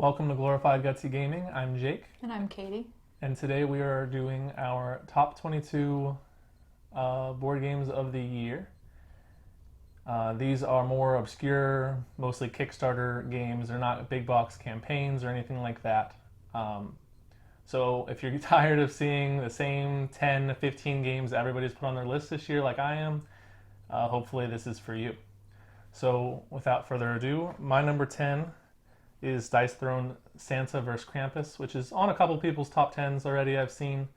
Welcome to Glorified Gutsy Gaming. I'm Jake, And I'm Katie. and today we are doing our top 22 board games of the year. These are more obscure, mostly Kickstarter games. They're not big box campaigns or anything like that. So if you're tired of seeing the same 10 to 15 games everybody's put on their list this year, like I am, hopefully this is for you. So without further ado, my number 10 is Dice Throne Santa vs. Krampus, which is on a couple people's top 10s already I've seen,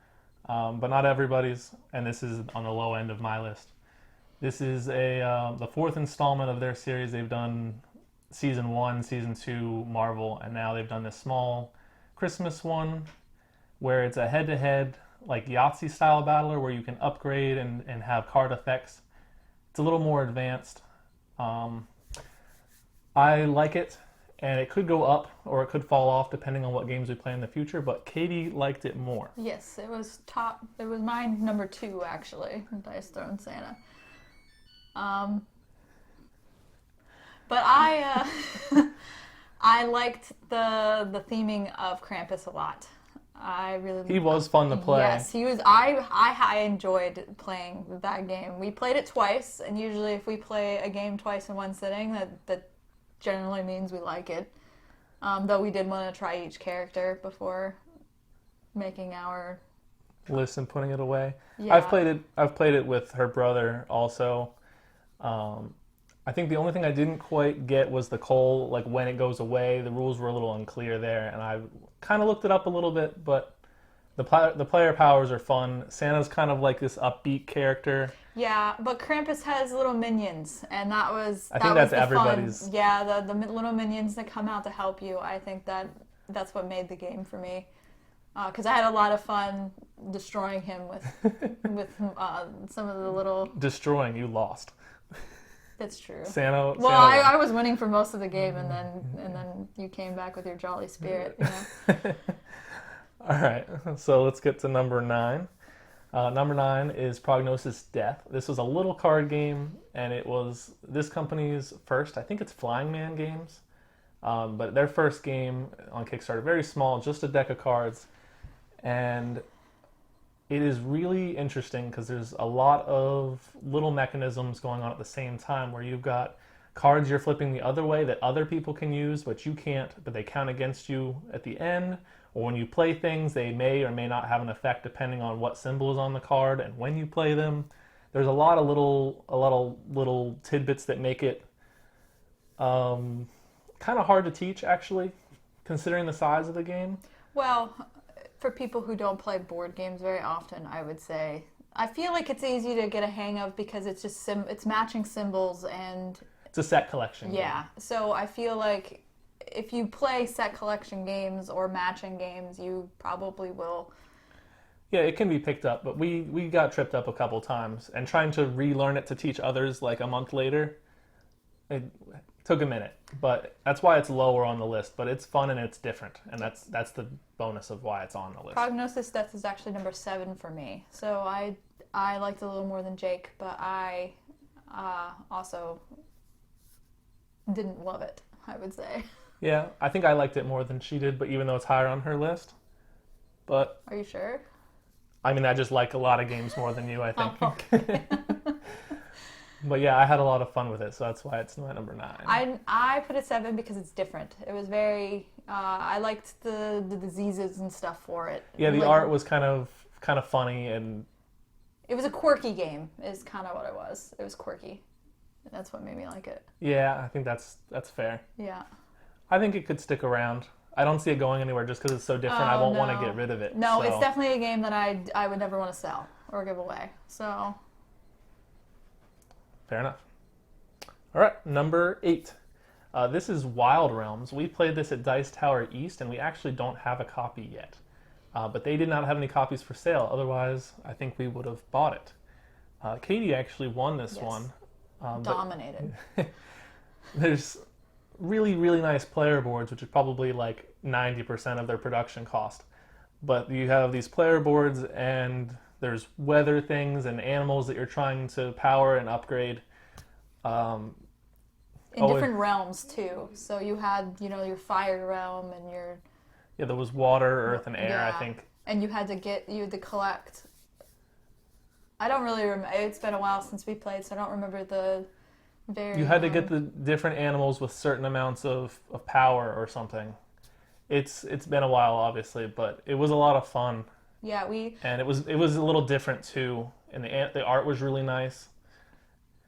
but not everybody's, and this is on the low end of my list. This is the fourth installment of their series. They've done Season 1, Season 2, Marvel, and now they've done this small Christmas one where it's a head-to-head, like Yahtzee-style battler where you can upgrade and have card effects. It's a little more advanced. I like it. And it could go up or it could fall off depending on what games we play in the future, but Katie liked it more. Yes, it was top. It was mine number 2 actually. Dice Throne Santa. But I I liked the theming of Krampus a lot. I really He was fun to play. Yes, he was. I enjoyed playing that game. We played it twice, and usually if we play a game twice in one sitting, that generally means we like it. Though we did want to try each character before making our list and putting it away. Yeah. I've played it with her brother also. I think the only thing I didn't quite get was the coal, like when it goes away. The rules were a little unclear there, and I kind of looked it up a little bit, but the player powers are fun. Santa's kind of like this upbeat character. Yeah, but Krampus has little minions, and I think that's everybody's. Fun. Yeah, the little minions that come out to help you. I think that's what made the game for me, because I had a lot of fun destroying him with some of the little. Destroying, you lost. That's true. Santa. Well, I was winning for most of the game, and then you came back with your jolly spirit. You know? All right, so let's get to number 9. Number 9 is Prognosis Death. This was a little card game, and it was this company's first, I think it's Flying Man Games, but their first game on Kickstarter, very small, just a deck of cards, and it is really interesting because there's a lot of little mechanisms going on at the same time where you've got cards you're flipping the other way that other people can use, but you can't, but they count against you at the end. Or when you play things, they may or may not have an effect depending on what symbol is on the card and when you play them. There's a lot of little tidbits that make it kind of hard to teach, actually, considering the size of the game. Well, for people who don't play board games very often, I would say I feel like it's easy to get a hang of because it's just it's matching symbols and it's a set collection. Yeah, game. so I feel like if you play set collection games or matching games, you probably will. Yeah, it can be picked up, but we got tripped up a couple times, and trying to relearn it to teach others like a month later, it took a minute. But that's why it's lower on the list. But it's fun and it's different, and that's the bonus of why it's on the list. Prognosis Death is actually number 7 for me, so I liked it a little more than Jake, but I also didn't love it, I would say. Yeah, I think I liked it more than she did, but even though it's higher on her list. But Are you sure? I mean, I just like a lot of games more than you, I think. Oh, okay. But yeah, I had a lot of fun with it, so that's why it's my number 9. I put it 7 because it's different. It was very. I liked the diseases and stuff for it. Yeah, the art was kind of funny, and it was a quirky game. Is kind of what it was. It was quirky. And that's what made me like it. Yeah, I think that's fair. Yeah. I think it could stick around. I don't see it going anywhere just because it's so different. I won't want to get rid of it. No, so. It's definitely a game that I would never want to sell or give away. So. Fair enough. All right, number 8. This is Wild Realms. We played this at Dice Tower East, and we actually don't have a copy yet. But they did not have any copies for sale. Otherwise, I think we would have bought it. Katie actually won this one. Dominated. There's really, really nice player boards, which is probably like 90% of their production cost. But you have these player boards, and there's weather things and animals that you're trying to power and upgrade. in different realms too. So you had, your fire realm and your Yeah, there was water, earth, and air, I yeah, think. and you had to collect. I don't really remember. It's been a while since we played, so I don't remember the very. You had to get the different animals with certain amounts of power or something. It's been a while, obviously, but it was a lot of fun, Yeah, and it was a little different too. And the art was really nice.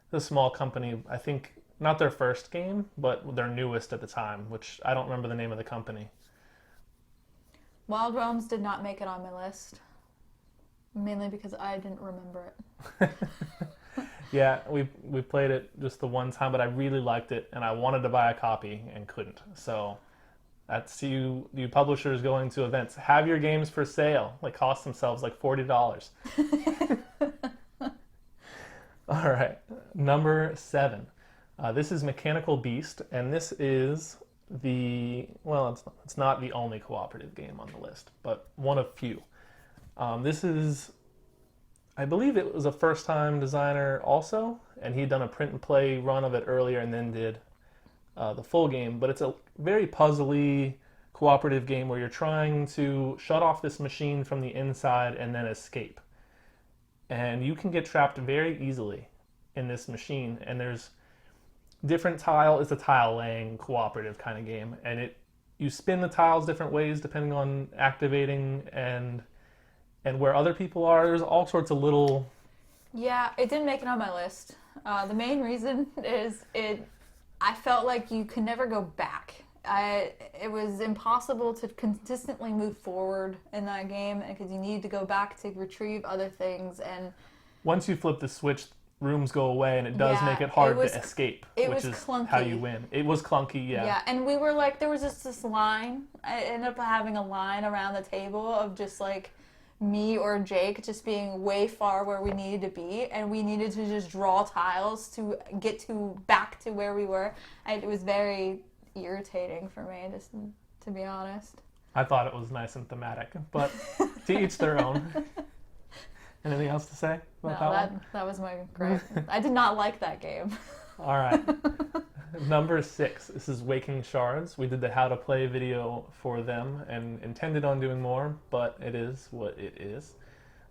The small company, I think, not their first game, but their newest at the time, which I don't remember the name of the company. Wild Realms did not make it on my list, mainly because I didn't remember it. Yeah, we played it just the one time, but I really liked it, and I wanted to buy a copy and couldn't. So that's you publishers going to events. Have your games for sale. Like cost themselves like $40. All right, number 7. This is Mechanical Beast, and this is it's not the only cooperative game on the list, but one of few. This is, I believe it was a first-time designer also, and he'd done a print and play run of it earlier and then did the full game. But it's a very puzzly cooperative game where you're trying to shut off this machine from the inside and then escape. And you can get trapped very easily in this machine. And there's different tile. It's a tile laying cooperative kind of game, and you spin the tiles different ways depending on activating and where other people are. There's all sorts of little. Yeah, it didn't make it on my list. The main reason is I felt like you could never go back. It was impossible to consistently move forward in that game because you need to go back to retrieve other things. And once you flip the switch, rooms go away, and it does make it hard to escape, which is clunky. how you win. It was clunky, yeah. Yeah, and we were like, there was just this line. I ended up having a line around the table of just like me or Jake just being way far where we needed to be, and we needed to just draw tiles to get back to where we were. And it was very irritating for me, just to be honest. I thought it was nice and thematic, but to each their own. Anything else to say about that one? That was my gripe. I did not like that game. All right. Number 6. This is Waking Shards. We did the how to play video for them and intended on doing more, but it is what it is.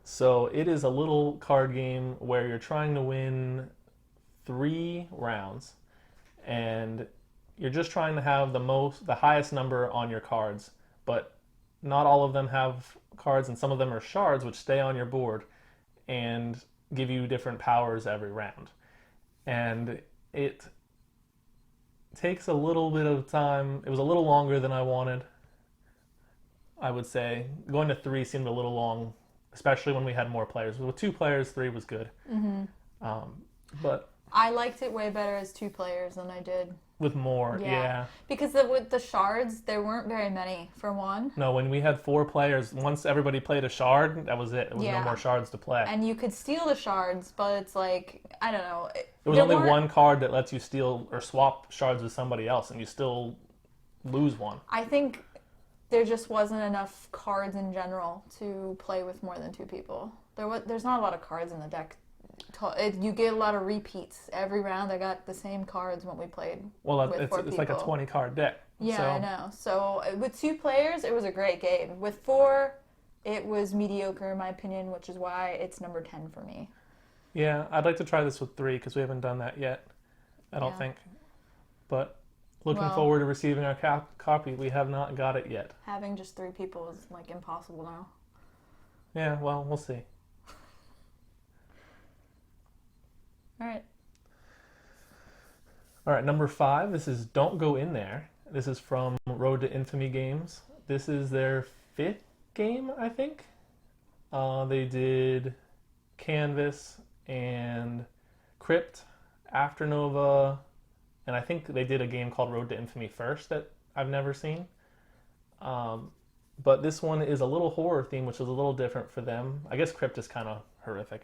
So it is a little card game where you're trying to win 3 rounds, and you're just trying to have the highest number on your cards, but not all of them have cards, and some of them are shards which stay on your board and give you different powers every round. And it takes a little bit of time. It was a little longer than I wanted, I would say. Going to 3 seemed a little long, especially when we had more players. With 2 players, 3 was good. Mm-hmm. But I liked it way better as 2 players than I did with more, yeah. Because with the shards, there weren't very many, for one. No, when we had 4 players, once everybody played a shard, that was it. There was no more shards to play. And you could steal the shards, but it's like, I don't know. There was only one card that lets you steal or swap shards with somebody else, and you still lose one. I think there just wasn't enough cards in general to play with more than 2 people. There's not a lot of cards in the deck. You get a lot of repeats every round. I got the same cards when we played. Well, it's like a 20 card deck. Yeah, so. I know. So with 2 players, it was a great game. With 4, it was mediocre in my opinion, which is why it's number 10 for me. Yeah, I'd like to try this with 3 because we haven't done that yet. I don't think. But looking forward to receiving our copy. We have not got it yet. Having just 3 people is like impossible now. Yeah, well, we'll see. All right, number 5. This is Don't Go In There. This is from Road to Infamy Games. This is their 5th game, I think. They did Canvas and Crypt, Afternova, and I think they did a game called Road to Infamy first that I've never seen. But this one is a little horror theme, which is a little different for them. I guess Crypt is kind of horrific.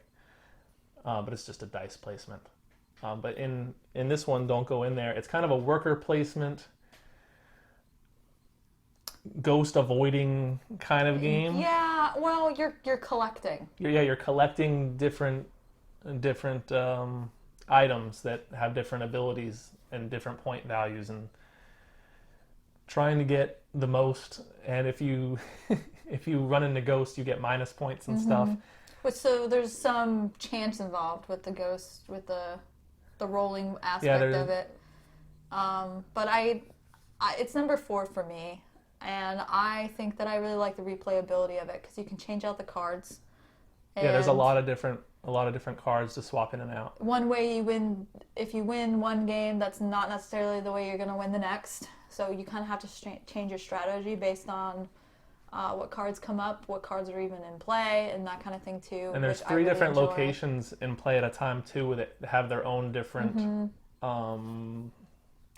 But it's just a dice placement. But in this one, Don't Go In There, it's kind of a worker placement, ghost avoiding kind of game. Yeah, well, you're collecting. You're collecting different items that have different abilities and different point values, and trying to get the most. And if you if you run into ghost, you get minus points and stuff. Which, so there's some chance involved with the ghost, with the rolling aspect of it. But it's number 4 for me, and I think that I really like the replayability of it because you can change out the cards. Yeah, there's a lot of different cards to swap in and out. One way you win, if you win one game, that's not necessarily the way you're going to win the next. So you kind of have to change your strategy based on what cards come up, what cards are even in play, and that kind of thing too. And there's 3 different locations in play at a time too that have their own different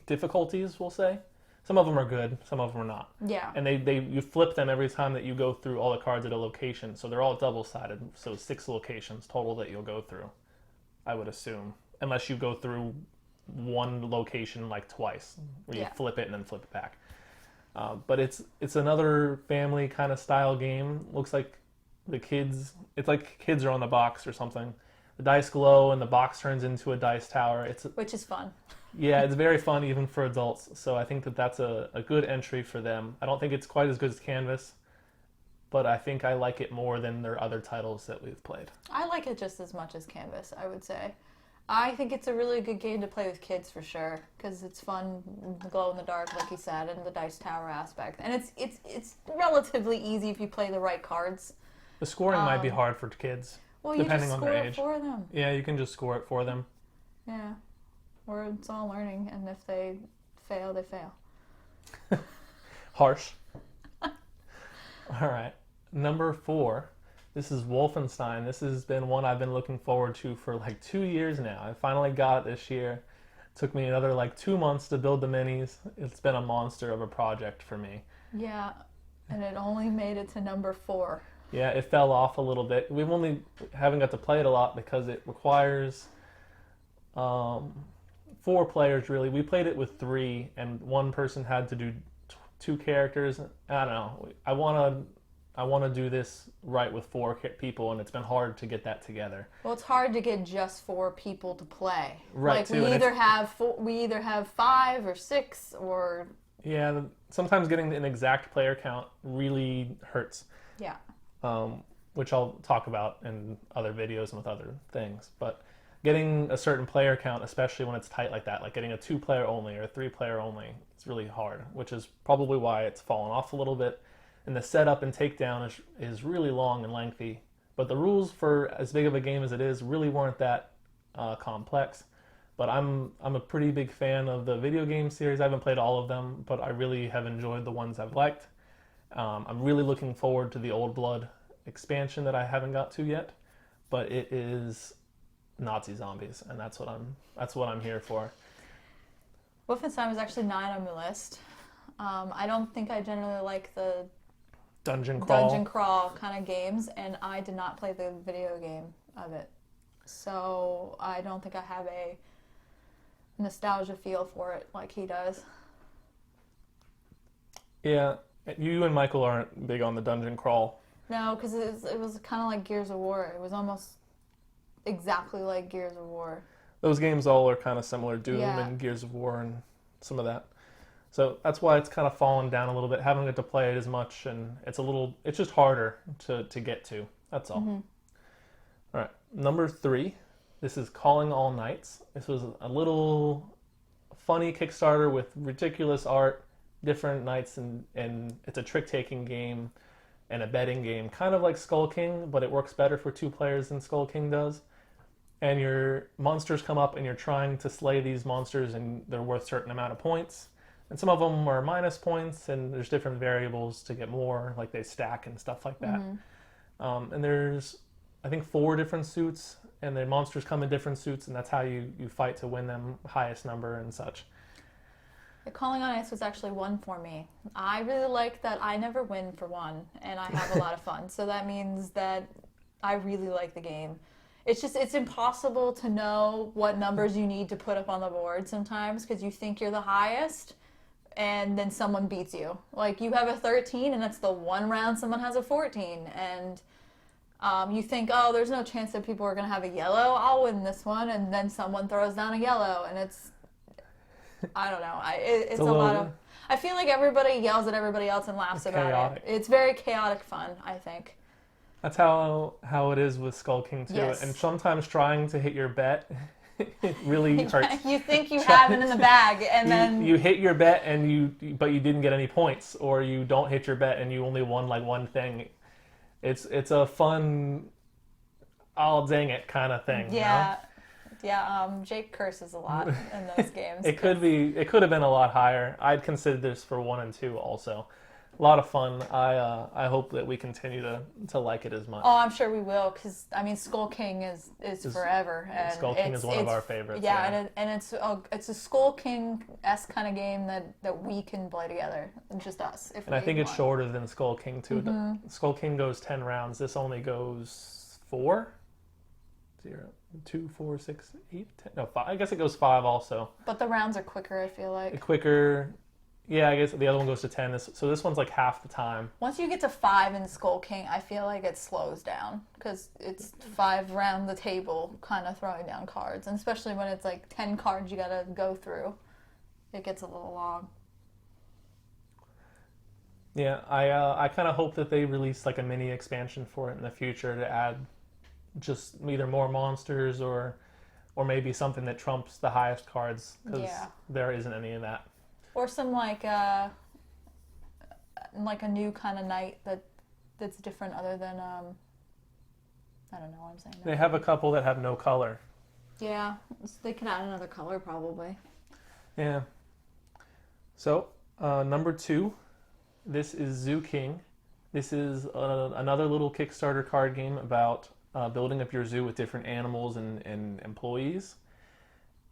difficulties, we'll say. Some of them are good, some of them are not. Yeah. And you flip them every time that you go through all the cards at a location. So they're all double-sided. So 6 locations total that you'll go through, I would assume. Unless you go through one location like twice, where you flip it and then flip it back. But it's another family kind of style game. Looks like it's like kids are on the box or something. The dice glow and the box turns into a dice tower. Which is fun. Yeah, it's very fun even for adults. So I think that's a good entry for them. I don't think it's quite as good as Canvas, but I think I like it more than their other titles that we've played. I like it just as much as Canvas, I would say. I think it's a really good game to play with kids for sure, because it's fun, glow in the dark, like you said, and the dice tower aspect. And it's relatively easy if you play the right cards. The scoring might be hard for kids, depending on their age. For them. Yeah, you can just score it for them. Yeah. Or it's all learning, and if they fail, they fail. Harsh. All right. Number 4. This is Wolfenstein. This has been one I've been looking forward to for like 2 years now. I finally got it this year. It took me another like 2 months to build the minis. It's been a monster of a project for me. Yeah, and it only made it to number 4. Yeah, it fell off a little bit. We haven't got to play it a lot because it requires 4 players really. We played it with 3, and one person had to do 2 characters. I don't know. I want to do this right with 4 people, and it's been hard to get that together. Well, it's hard to get just 4 people to play. Right. Like too, we either have 5 or 6 or. Yeah, sometimes getting an exact player count really hurts. Yeah. Which I'll talk about in other videos and with other things, but getting a certain player count, especially when it's tight like that, like getting a 2-player only or a 3-player only, it's really hard, which is probably why it's fallen off a little bit. And the setup and takedown is really long and lengthy, but the rules for as big of a game as it is really weren't that complex. But I'm a pretty big fan of the video game series. I haven't played all of them, but I really have enjoyed the ones I've liked. I'm really looking forward to the Old Blood expansion that I haven't got to yet, but it is Nazi zombies, and that's what I'm here for. Wolfenstein was actually 9 on the list. I don't think I generally like the dungeon crawl kind of games, and I did not play the video game of it, so I don't think I have a nostalgia feel for it like he does. Yeah, you and Michael aren't big on the dungeon crawl. No, because it was kind of like Gears of War. It was almost exactly like Gears of War. Those games all are kind of similar, Doom and Gears of War and some of that. So that's why it's kind of fallen down a little bit. Haven't got to play it as much, and it's just harder to get to. That's all. Mm-hmm. All right, number 3. This is Calling All Knights. This was a little funny Kickstarter with ridiculous art, different knights, and it's a trick-taking game and a betting game, kind of like Skull King, but it works better for 2 players than Skull King does. And your monsters come up, and you're trying to slay these monsters, and they're worth a certain amount of points. And some of them are minus points, and there's different variables to get more, like they stack and stuff like that. Mm-hmm. And there's, I think, 4 different suits, and the monsters come in different suits, and that's how you fight to win them highest number and such. The Calling on Ice was actually 1 for me. I really like that I never win for 1, and I have a lot of fun. So that means that I really like the game. It's impossible to know what numbers you need to put up on the board sometimes, because you think you're the highest, and then someone beats you. Like, you have a 13, and that's the one round someone has a 14. And You think, oh, there's no chance that people are going to have a yellow. I'll win this one. And then someone throws down a yellow. And I don't know. It's a lot of... I feel like everybody yells at everybody else and laughs about chaotic. it. It's very chaotic fun, I think. That's how it is with Skull King too. Yes. And sometimes trying to hit your bet it really hurts. You think you have it in the bag, and then you hit your bet but you didn't get any points, or you don't hit your bet and you only won like one thing. It's a fun, oh dang it kind of thing. Yeah. You know? Yeah, Jake curses a lot in those games. It could have been a lot higher. I'd consider this for 1 and 2 also. A lot of fun. I hope that we continue to like it as much. Oh, I'm sure we will, because I mean, Skull King is forever. And Skull King is one of our favorites. Yeah, and it's a Skull King-esque kind of game that we can play together, just us. And I think it's shorter than Skull King too. Mm-hmm. Skull King goes 10 rounds. This only goes 4. 0, 2, 4, 6, 8, 10. No, 5. I guess it goes 5 also. But the rounds are quicker, I feel like. Quicker. Yeah, I guess the other one goes to 10. So this one's like half the time. Once you get to 5 in Skull King, I feel like it slows down, because it's 5 round the table kind of throwing down cards. And especially when it's like 10 cards you got to go through. It gets a little long. Yeah, I kind of hope that they release like a mini expansion for it in the future to add just either more monsters or maybe something that trumps the highest cards, because there isn't any of that. Or some like a new kind of knight that's different other than I don't know what I'm saying. They have a couple that have no color. Yeah, they can add another color probably. Yeah. So number 2, this is Zoo King. This is another little Kickstarter card game about building up your zoo with different animals and employees.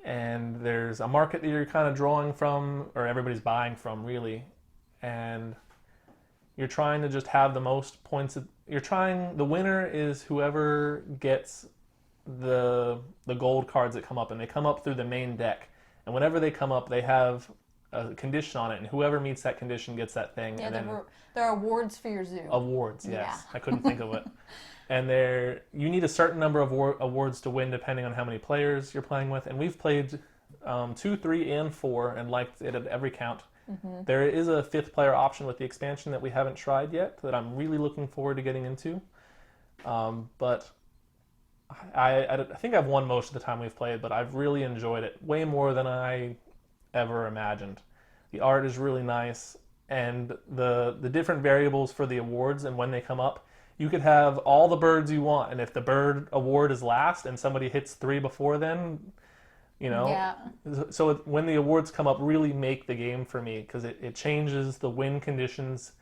And there's a market that you're kind of drawing from, or everybody's buying from, really. And you're trying to just have the most points. The winner is whoever gets the gold cards that come up, and they come up through the main deck. And whenever they come up, they have a condition on it, and whoever meets that condition gets that thing. Yeah, and there are awards for your zoo. Awards, yes. Yeah. I couldn't think of it. And you need a certain number of awards to win depending on how many players you're playing with. And we've played 2, 3, and 4 and liked it at every count. Mm-hmm. There is a 5th player option with the expansion that we haven't tried yet that I'm really looking forward to getting into. But I think I've won most of the time we've played, but I've really enjoyed it way more than I ever imagined. The art is really nice, and the different variables for the awards and when they come up, you could have all the birds you want, and if the bird award is last and somebody hits 3 before then, Yeah. So when the awards come up, really make the game for me, because it changes the win conditions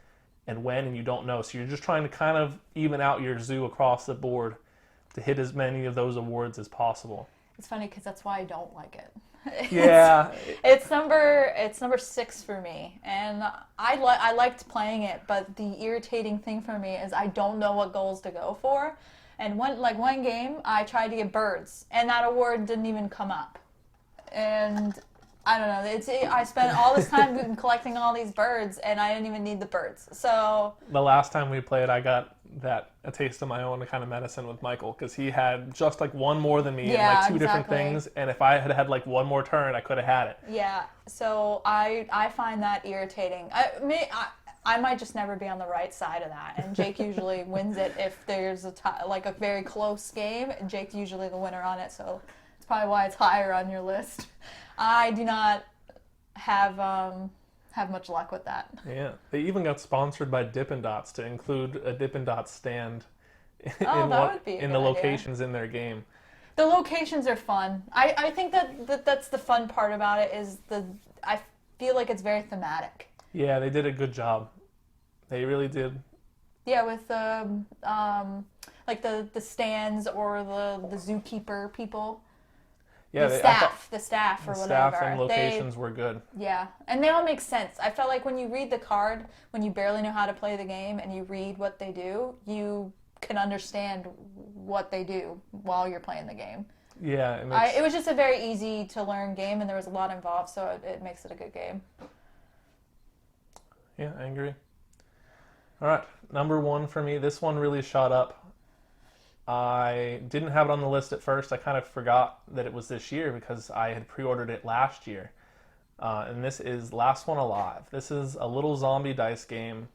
and when, and you don't know. So you're just trying to kind of even out your zoo across the board to hit as many of those awards as possible. It's funny because that's why I don't like it. Yeah. It's number 6 for me, and I liked playing it, but the irritating thing for me is I don't know what goals to go for. And one game I tried to get birds, and that award didn't even come up. And I don't know. I spent all this time collecting all these birds, and I didn't even need the birds. So the last time we played, I got a taste of my own kind of medicine with Michael, because he had just like one more than me, and like 2 different things. And if I had like one more turn, I could have had it. Yeah. So I find that irritating. I might just never be on the right side of that. And Jake usually wins it if there's a very close game. Jake's usually the winner on it, so it's probably why it's higher on your list. I do not have much luck with that. Yeah, they even got sponsored by Dippin' Dots to include a Dippin' Dots stand in the locations in their game. The locations are fun. I think that's the fun part about it is I feel like it's very thematic. Yeah, they did a good job. They really did. Yeah, with like the stands or the zookeeper people. Yeah, the staff or the whatever. Staff and locations were good. Yeah, and they all make sense. I felt like when you read the card, when you barely know how to play the game and you read what they do, you can understand what they do while you're playing the game. Yeah, it was just a very easy to learn game, and there was a lot involved, so it makes it a good game. Yeah, I agree. All right, number 1 for me. This one really shot up I didn't have it on the list at first. I kind of forgot that it was this year because I had pre-ordered it last year. And this is Last One Alive. This is a little zombie dice game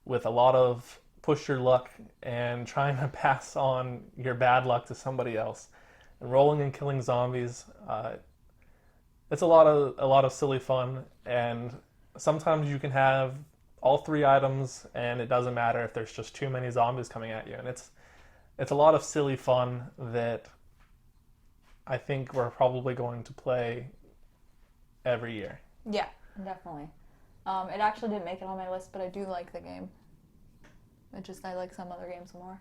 with a lot of push your luck and trying to pass on your bad luck to somebody else, and rolling and killing zombies. It's a lot of silly fun, and sometimes you can have all three items, and it doesn't matter if there's just too many zombies coming at you. And it's a lot of silly fun that I think we're probably going to play every year. Yeah, definitely. It actually didn't make it on my list, but I do like the game. It just, I like some other games more.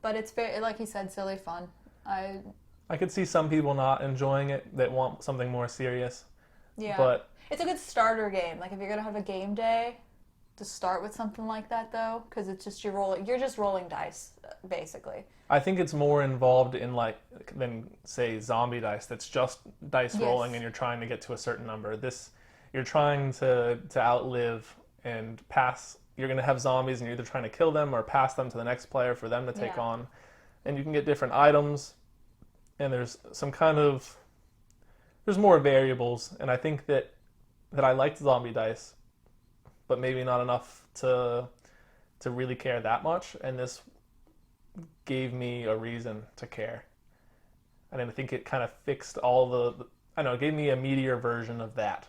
But it's very, like you said, silly fun. I could see some people not enjoying it that want something more serious. Yeah. But it's a good starter game. Like if you're gonna have a game day, to start with something like that though, because it's just you're just rolling dice basically. I think it's more involved in than say zombie dice. That's just dice rolling, and you're trying to get to a certain number. This, you're trying to outlive and pass. You're going to have zombies, and you're either trying to kill them or pass them to the next player for them to take on. And you can get different items, and there's more variables. And I think that I liked zombie dice, but maybe not enough to really care that much. And this gave me a reason to care. And I think it kind of fixed it gave me a meatier version of that,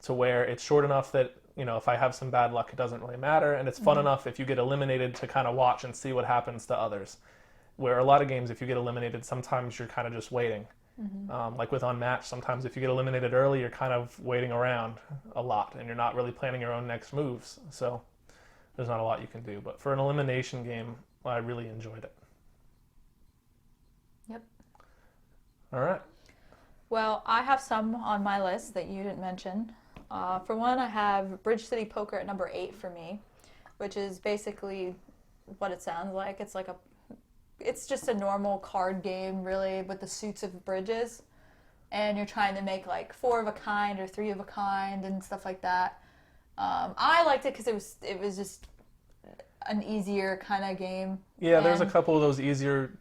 to where it's short enough that, if I have some bad luck, it doesn't really matter. And it's fun enough if you get eliminated to kind of watch and see what happens to others. Where a lot of games, if you get eliminated, sometimes you're kind of just waiting. Like with Unmatched, sometimes if you get eliminated early, you're kind of waiting around a lot, and you're not really planning your own next moves. So there's not a lot you can do. But for an elimination game, I really enjoyed it. Yep. All right. Well, I have some on my list that you didn't mention. For one, I have Bridge City Poker at number 8 for me, which is basically what it sounds like. It's just a normal card game, really, with the suits of bridges, and you're trying to make like 4 of a kind or 3 of a kind and stuff like that. I liked it because it was just an easier kind of game. Yeah, there's a couple of those easier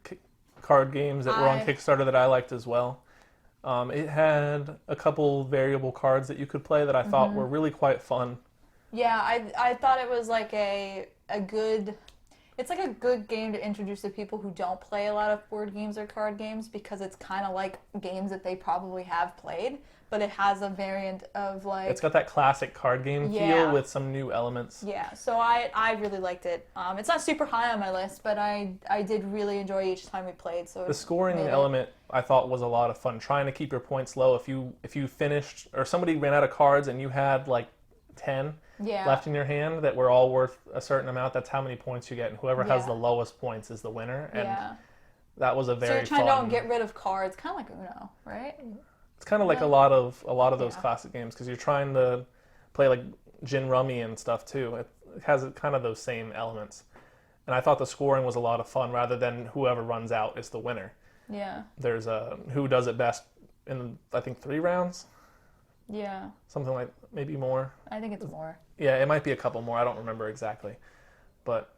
card games that were on Kickstarter that I liked as well. It had a couple variable cards that you could play that I thought were really quite fun. Yeah, I thought it was like a good... It's like a good game to introduce to people who don't play a lot of board games or card games, because it's kind of like games that they probably have played, but it has a variant of like... It's got that classic card game feel with some new elements. Yeah, so I really liked it. It's not super high on my list, but I did really enjoy each time we played. So the scoring element I thought was a lot of fun. Trying to keep your points low. If you finished, or somebody ran out of cards and you had like 10 left in your hand that were all worth a certain amount, that's how many points you get, and whoever has the lowest points is the winner. And that was a very fun... So you're trying to get rid of cards, kind of like Uno, right? It's kind of like a lot of those classic games, because you're trying to play like gin rummy and stuff too. It has kind of those same elements. And I thought the scoring was a lot of fun, rather than whoever runs out is the winner. Yeah. There's who does it best in, I think, 3 rounds. Yeah. Something like, maybe more. I think it's more. Yeah, it might be a couple more. I don't remember exactly. But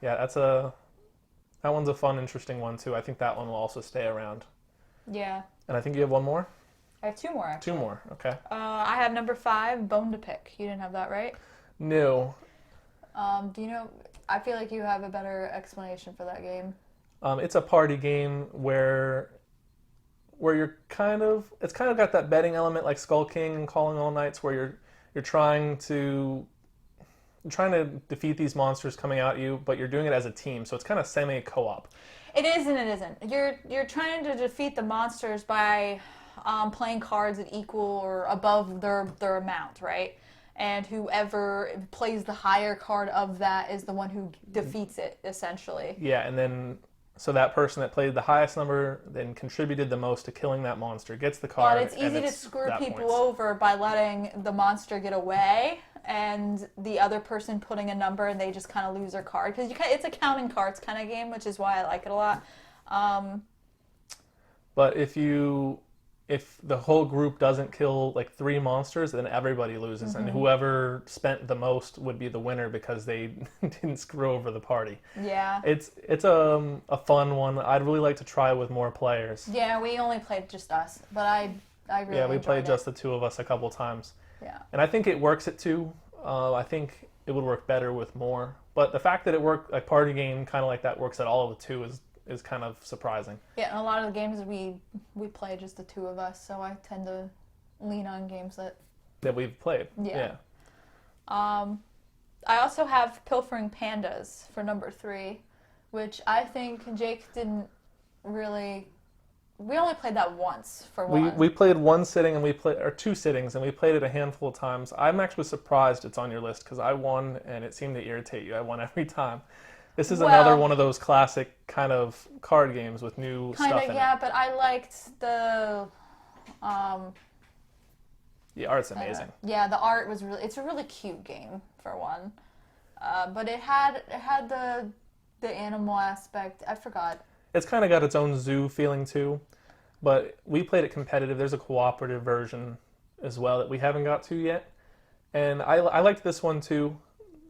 yeah, that one's a fun, interesting one too. I think that one will also stay around. Yeah. And I think you have one more? I have 2 more, actually. 2 more, okay. I have number 5, Bone to Pick. You didn't have that, right? No. Do you know... I feel like you have a better explanation for that game. It's a party game where you're it's kind of got that betting element like Skull King and Calling All Nights, where you're trying to defeat these monsters coming at you, but you're doing it as a team, so it's kind of semi-co-op. It is and it isn't. You're trying to defeat the monsters by playing cards at equal or above their amount, right? And whoever plays the higher card of that is the one who defeats it, essentially. Yeah, and then so that person that played the highest number then contributed the most to killing that monster gets the card. But it's easy to screw people over by letting the monster get away and the other person putting a number, and they just kind of lose their card. Because it's a counting cards kind of game, which is why I like it a lot. But if you if the whole group doesn't kill like 3 monsters, then everybody loses, and whoever spent the most would be the winner because they didn't screw over the party. Yeah. It's a fun one. I'd really like to try with more players. Yeah, we only played just us, but I really Yeah, we played enjoyed just the two of us a couple times. Yeah. And I think it works at 2. I think it would work better with more. But the fact that it worked, like party game kind of like that works at all of the 2 is kind of surprising. Yeah, and a lot of the games we play just the two of us, so I tend to lean on games that we've played. Yeah. I also have Pilfering Pandas for number 3, which I think Jake didn't really. We only played that once for one. We played one sitting and or 2 sittings, and we played it a handful of times. I'm actually surprised it's on your list because I won and it seemed to irritate you. I won every time. This is another one of those classic kind of card games with new stuff in it. Yeah, but I liked the. The art's amazing. Yeah, the art was it's a really cute game for one, but it had the animal aspect. I forgot. It's kind of got its own zoo feeling too, but we played it competitive. There's a cooperative version as well that we haven't got to yet, and I liked this one too,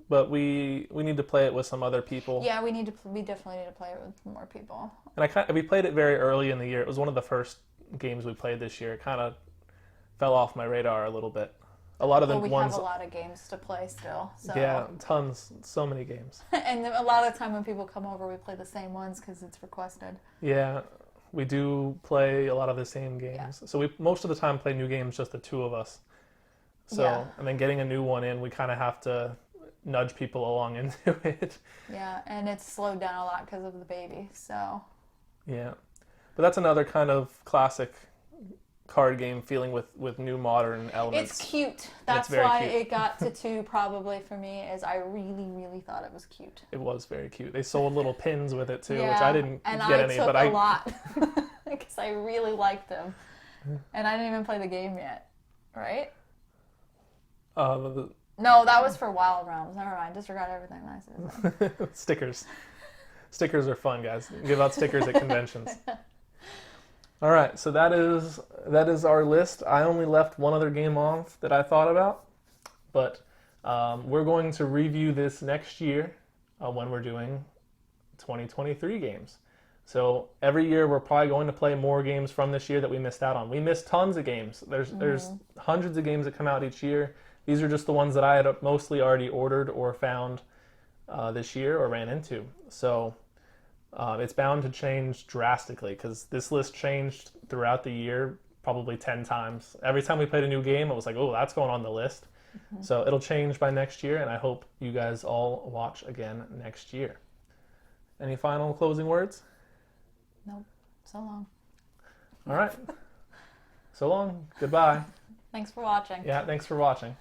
but we need to play it with some other people. Yeah, we definitely need to play it with more people. And we played it very early in the year. It was one of the first games we played this year. It kind of fell off my radar a little bit. A lot of the we ones. have a lot of games to play still. So. Yeah, tons, so many games. And a lot of the time when people come over, we play the same ones because it's requested. Yeah, we do play a lot of the same games. Yeah. So we most of the time play new games, just the 2 of us. So and then getting a new one in, we kind of have to nudge people along into it. Yeah, and it's slowed down a lot because of the baby. So. Yeah, but that's another kind of classic card game feeling with new modern elements. It's cute. That's why it got to 2 probably for me, is I really, really thought it was cute. It was very cute. They sold little pins with it too, yeah, which I didn't get any. But I took a lot because I really liked them. And I didn't even play the game yet, right? No, that was for Wild Realms. Never mind. Disregard everything I said. Stickers. Stickers are fun, guys. Give out stickers at conventions. All right, so that is our list. I only left one other game off that I thought about, but we're going to review this next year when we're doing 2023 games. So every year we're probably going to play more games from this year that we missed out on. We missed tons of games. There's hundreds of games that come out each year. These are just the ones that I had mostly already ordered or found this year or ran into. So it's bound to change drastically because this list changed throughout the year probably 10 times. Every time we played a new game, it was like, oh, that's going on the list. So it'll change by next year, and I hope you guys all watch again next year. Any final closing words? Nope. So long. All right. So long. Goodbye. Thanks for watching. Yeah, thanks for watching.